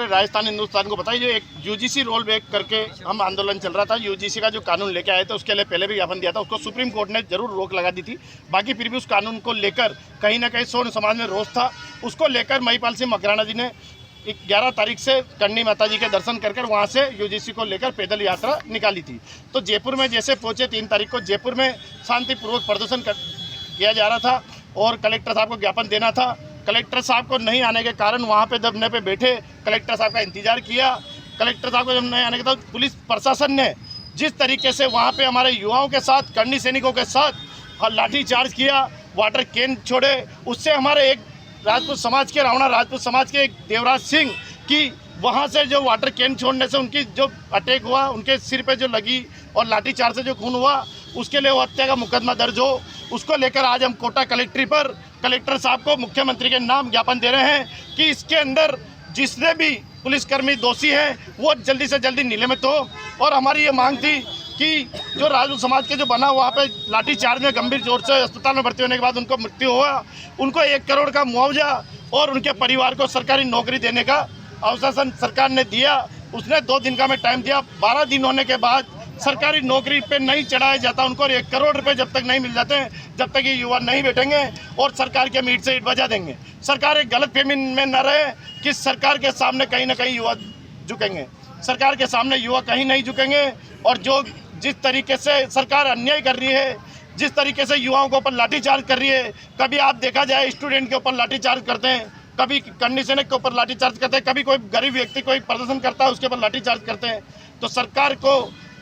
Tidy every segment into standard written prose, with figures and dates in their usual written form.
पूरे राजस्थान हिंदुस्तान को बताइए, जो एक यूजीसी रोल बैक करके हम आंदोलन चल रहा था, यूजीसी का जो कानून लेके आए थे उसके लिए पहले भी ज्ञापन दिया था, उसको सुप्रीम कोर्ट ने जरूर रोक लगा दी थी। बाकी फिर भी उस कानून को लेकर कहीं ना कहीं सोन समाज में रोष था। उसको लेकर महिपाल सिंह मकराना जी ने 11 तारीख से करणी माता जी के दर्शन कर वहाँ से यूजीसी को लेकर पैदल यात्रा निकाली थी। तो जयपुर में जैसे पहुँचे 3 तारीख को, जयपुर में शांतिपूर्वक प्रदर्शन किया जा रहा था और कलेक्टर साहब को ज्ञापन देना था। कलेक्टर साहब को नहीं आने के कारण वहाँ पे धरने पे बैठे, कलेक्टर साहब का इंतजार किया। कलेक्टर साहब को जब नहीं आने के बाद पुलिस प्रशासन ने जिस तरीके से वहाँ पे हमारे युवाओं के साथ, करनी सैनिकों के साथ लाठी चार्ज किया, वाटर कैन छोड़े, उससे हमारे एक राजपूत समाज के, रावणा राजपूत समाज के एक देवराज सिंह की वहाँ से जो वाटर कैन छोड़ने से उनकी जो अटैक हुआ, उनके सिर पे जो लगी और लाठी चार्ज से जो खून हुआ, उसके लिए वो हत्या का मुकदमा दर्ज हो। उसको लेकर आज हम कोटा कलेक्ट्री पर कलेक्टर साहब को मुख्यमंत्री के नाम ज्ञापन दे रहे हैं कि इसके अंदर जिसने भी पुलिसकर्मी दोषी हैं वो जल्दी से जल्दी निलंबित हो। और हमारी ये मांग थी कि जो राजपूत समाज के जो बना वहाँ पे लाठी चार्ज में गंभीर जोर से अस्पताल में भर्ती होने के बाद उनको मृत्यु हुआ, उनको 1 करोड़ का मुआवजा और उनके परिवार को सरकारी नौकरी देने का आश्वासन सरकार ने दिया। उसने 2 दिन का हमें टाइम दिया। 12 दिन होने के बाद सरकारी नौकरी पे नहीं चढ़ाया जाता उनको, और 1 करोड़ रुपए जब तक नहीं मिल जाते हैं, जब तक ये युवा नहीं बैठेंगे और सरकार के मीट से ईंट बजा देंगे। सरकार एक गलतफहमी में न रहे कि सरकार के सामने कहीं ना कहीं युवा झुकेंगे। सरकार के सामने युवा कहीं नहीं झुकेंगे। और जो जिस तरीके से सरकार अन्याय कर रही है, जिस तरीके से युवाओं के ऊपर लाठीचार्ज कर रही है, कभी आप देखा जाए स्टूडेंट के ऊपर लाठीचार्ज करते हैं, कभी करनी सैनिक के ऊपर लाठीचार्ज करते हैं, कभी कोई गरीब व्यक्ति कोई प्रदर्शन करता है उसके ऊपर लाठीचार्ज करते हैं। तो सरकार को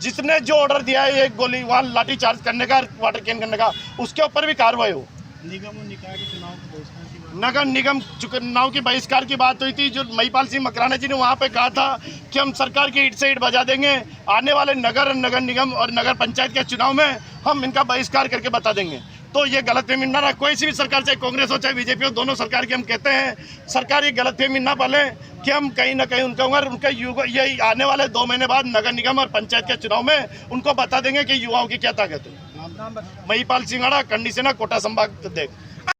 जिसने जो ऑर्डर दिया है एक गोली वहाँ लाठी चार्ज करने का, वाटर कैन करने का, उसके ऊपर भी कार्रवाई हो। निगम और निकाय के चुनाव के बहिष्कार की बात, नगर निगम चुनाव की बहिष्कार की बात हुई थी। जो महिपाल सिंह मकराना जी ने वहाँ पे कहा था कि हम सरकार की ईंट से ईंट बजा देंगे, आने वाले नगर निगम और नगर पंचायत के चुनाव में हम इनका बहिष्कार करके बता देंगे। तो ये गलतफहमी ना रहा, कोई सी भी सरकार, चाहे कांग्रेस हो चाहे बीजेपी हो, दोनों सरकार की हम कहते हैं सरकार ये गलतफहमी ना पाले कि हम कहीं ना कहीं उनके ये आने वाले 2 महीने बाद नगर निगम और पंचायत के चुनाव में उनको बता देंगे कि युवाओं की क्या ताकत है। महिपाल सिंह, करनी सेना, कोटा संभाग। देख